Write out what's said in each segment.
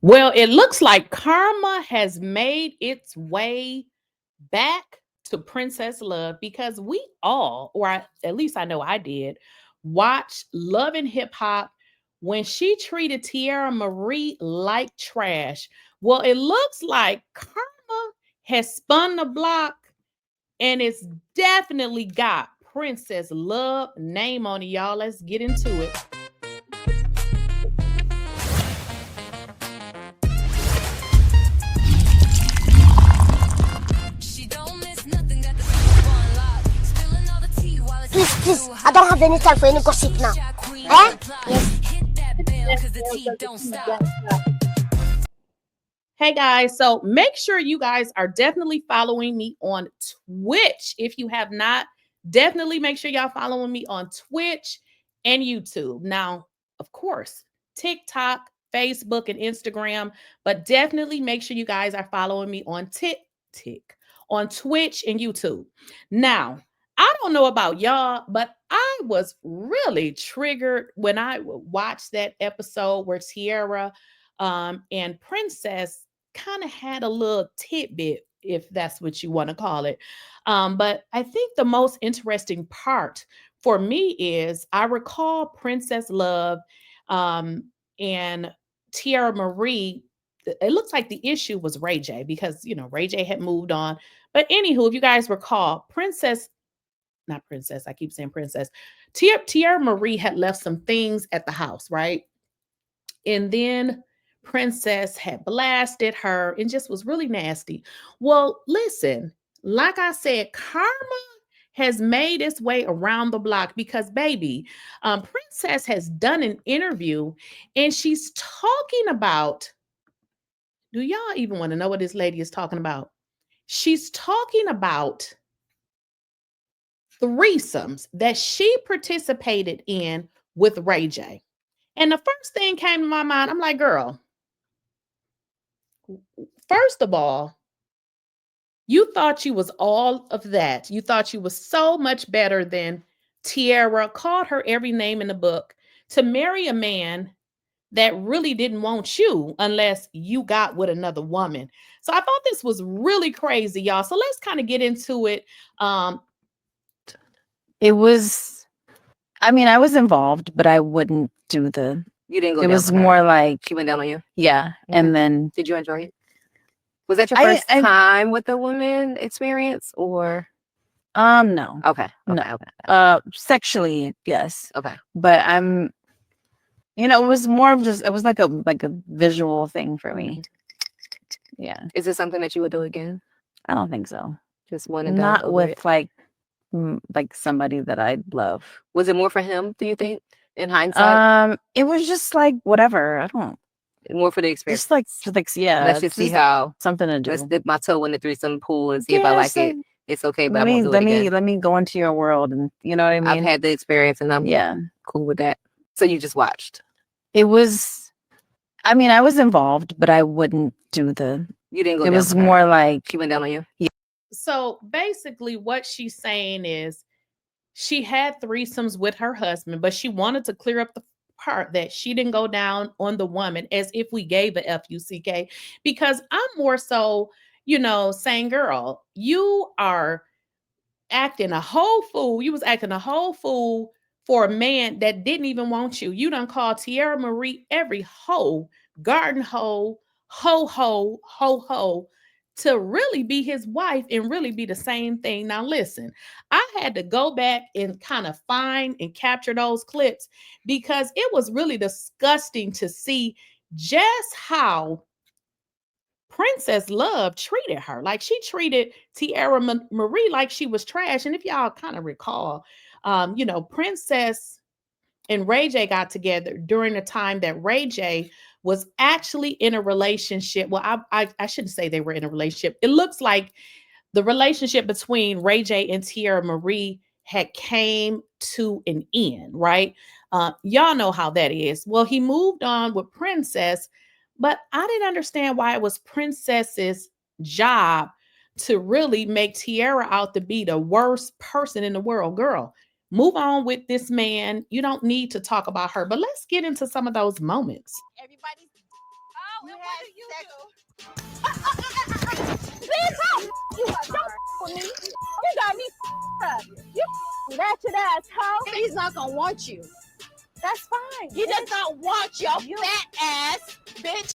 Well, it looks like karma has made its way back to Princess Love because we all, or at least I know I did, watch Love and Hip Hop when she treated TeairraMari like trash. Well, it looks like karma has spun the block and it's definitely got Princess Love name on it, y'all. Let's get into it. Please, I don't have any time for any gossip now. Eh? Hey guys, so make sure you guys are definitely following me on Twitch. If you have not, definitely make sure y'all following me on Twitch and YouTube. Now, of course, TikTok, Facebook, and Instagram, but definitely make sure you guys are following me on on Twitch and YouTube. Now, I don't know about y'all, but I was really triggered when I watched that episode where Teairra and Princess kind of had a little tidbit, if that's what you want to call it. But I think the most interesting part for me is I recall Princess Love and TeairraMari. It looks like the issue was RayJ because, RayJ had moved on. But anywho, if you guys recall, not Princess, I keep saying Princess, TeairraMari had left some things at the house, right? And then Princess had blasted her and just was really nasty. Well, listen, like I said, karma has made its way around the block because, baby, Princess has done an interview and she's talking about. Do y'all even want to know what this lady is talking about? She's talking about threesomes that she participated in with RayJ. And the first thing came to my mind, I'm like, girl, first of all, you thought you was all of that. You thought you was so much better than Teairra, called her every name in the book to marry a man that really didn't want you unless you got with another woman. So I thought this was really crazy, y'all. So let's kind of get into it. It was, I mean, I was involved, but I wouldn't do the. You didn't go. It was more like she went down on you. Yeah, and then did you enjoy it? Was that your first time with a woman experience, or? No. Okay. No. Sexually, yes. Okay. But it was more of just, it was like a visual thing for me. Yeah. Is it something that you would do again? I don't think so. Just one and not with like somebody that I love. Was it more for him, do you think, in hindsight? It was just like whatever. I don't. More for the experience. Just like yeah. Let's just see how something to do. Let's dip my toe in the threesome pool and see if I like it. It's okay, but I won't do it again. Let me go into your world, and you know what I mean. I've had the experience, and I'm cool with that. So you just watched. It was. I mean, I was involved, but I wouldn't do the. You didn't go. It was more like she went down on you. Yeah. So basically, what she's saying is, she had threesomes with her husband, but she wanted to clear up the part that she didn't go down on the woman as if we gave a FUCK, because I'm more so, saying, girl, you are acting a whole fool. You was acting a whole fool for a man that didn't even want you. You done called TeairraMari every hoe, garden hoe, ho, to really be his wife and really be the same thing. Now, listen, I had to go back and kind of find and capture those clips because it was really disgusting to see just how Princess Love treated her. Like, she treated TeairraMari like she was trash. And if y'all kind of recall, Princess and RayJ got together during the time that RayJ was actually in a relationship. Well, I shouldn't say they were in a relationship. It looks like the relationship between RayJ and TeairraMari had came to an end, right? Y'all know how that is. Well, he moved on with Princess, but I didn't understand why it was Princess's job to really make Teairra out to be the worst person in the world. Girl, move on with this man. You don't need to talk about her. But let's get into some of those moments. Everybody's Oh, and what do you do? Bitch, you don't with me. You got me up. You ratchet ass hoe. He's not gonna want you. That's fine. He does not want your fat ass, bitch.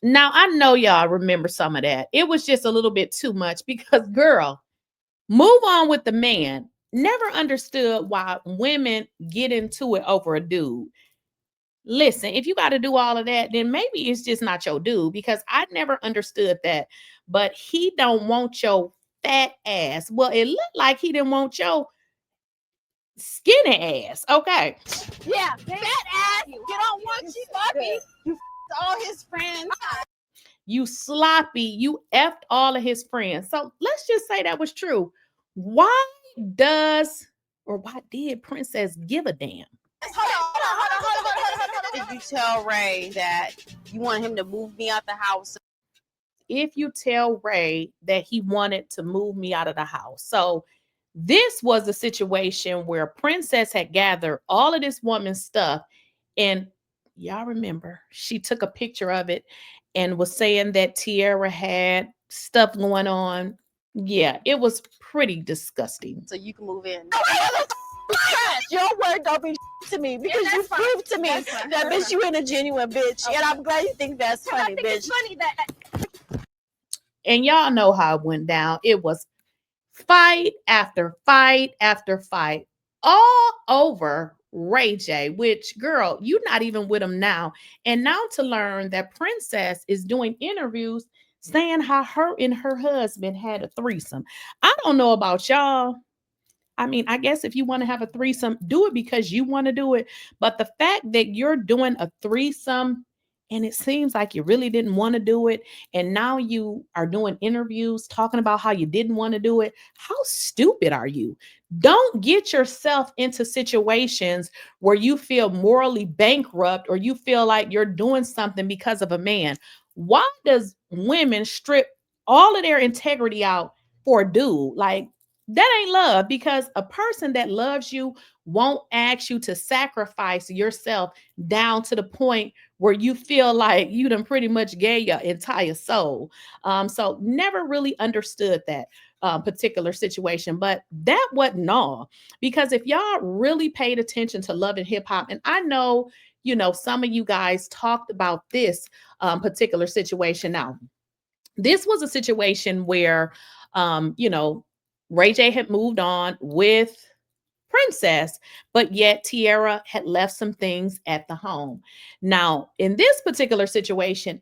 Now, I know y'all remember some of that. It was just a little bit too much because, girl, move on with the man. Never understood why women get into it over a dude. Listen, if you got to do all of that, then maybe it's just not your dude, because I never understood that. But he don't want your fat ass. Well, it looked like he didn't want your skinny ass. Okay. Yeah, fat ass. You don't want you, sloppy. You all his friends. You sloppy. You effed all of his friends. So let's just say that was true. Why did Princess give a damn? Did you tell Ray that you want him to move me out the house? If you tell Ray that he wanted to move me out of the house. So this was a situation where Princess had gathered all of this woman's stuff, and y'all remember she took a picture of it and was saying that Teairra had stuff going on. Yeah, it was pretty disgusting. So you can move in. Your word don't be to me because you proved to me that bitch you ain't a genuine bitch. Okay. And I'm glad you think that's funny, I think bitch. It's funny that. And y'all know how it went down. It was fight after fight after fight all over RayJ, which, girl, you're not even with him now. And now to learn that Princess is doing interviews saying how her and her husband had a threesome. I don't know about y'all. I mean, I guess if you want to have a threesome, do it because you want to do it. But the fact that you're doing a threesome and it seems like you really didn't want to do it, and now you are doing interviews talking about how you didn't want to do it, how stupid are you? Don't get yourself into situations where you feel morally bankrupt or you feel like you're doing something because of a man. Why does women strip all of their integrity out for a dude? Like, that ain't love, because a person that loves you won't ask you to sacrifice yourself down to the point where you feel like you done pretty much gave your entire soul. So never really understood that particular situation, but that wasn't all. Because if y'all really paid attention to Love and Hip Hop, and I know, some of you guys talked about this particular situation. Now, this was a situation where, RayJ had moved on with Princess, but yet Teairra had left some things at the home. Now, in this particular situation,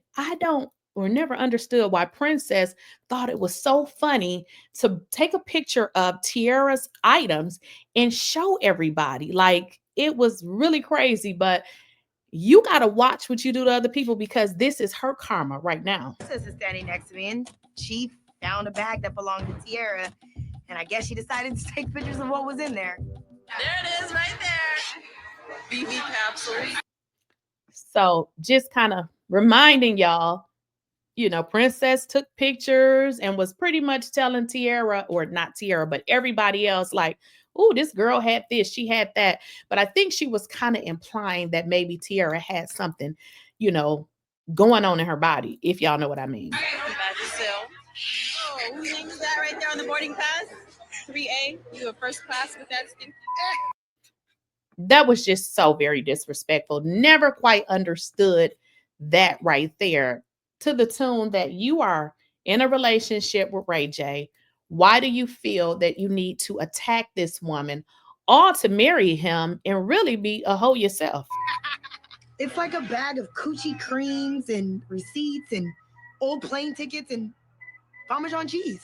never understood why Princess thought it was so funny to take a picture of Teairra's items and show everybody. Like, it was really crazy, but you got to watch what you do to other people, because this is her karma right now. Princess is standing next to me, and she found a bag that belonged to Teairra, and I guess she decided to take pictures of what was in there. There it is, right there. BB capsule. So just kind of reminding y'all, Princess took pictures and was pretty much telling Teairra, or not Teairra, but everybody else, like, oh, this girl had this, she had that. But I think she was kind of implying that maybe Teairra had something, going on in her body, if y'all know what I mean. Oh, whose name is that right there on the boarding pass? 3A. You were first class with that stinky. That was just so very disrespectful. Never quite understood that right there. To the tune that you are in a relationship with RayJ. Why do you feel that you need to attack this woman, all to marry him and really be a hoe yourself? It's like a bag of coochie creams and receipts and old plane tickets and Parmesan cheese.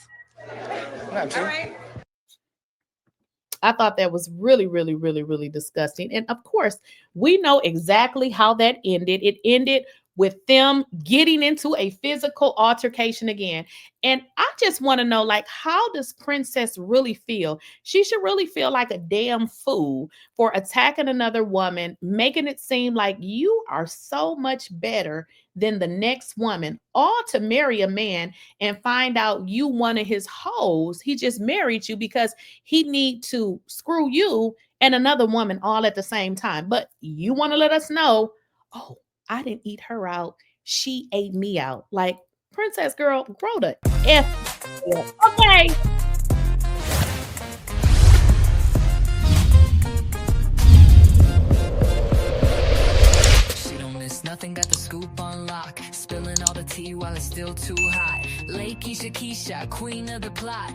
All right. I thought that was really, really, really, really disgusting. And of course, we know exactly how that ended. It ended with them getting into a physical altercation again. And I just want to know, like, how does Princess really feel? She should really feel like a damn fool for attacking another woman, making it seem like you are so much better than the next woman, all to marry a man and find out you one of his hoes. He just married you because he need to screw you and another woman all at the same time. But you want to let us know, oh, I didn't eat her out. She ate me out. Like, princess girl, grow the F. Okay. Nothing, got the scoop on lock. Spilling all the tea while it's still too hot. Lakeysha Keysha, queen of the plot.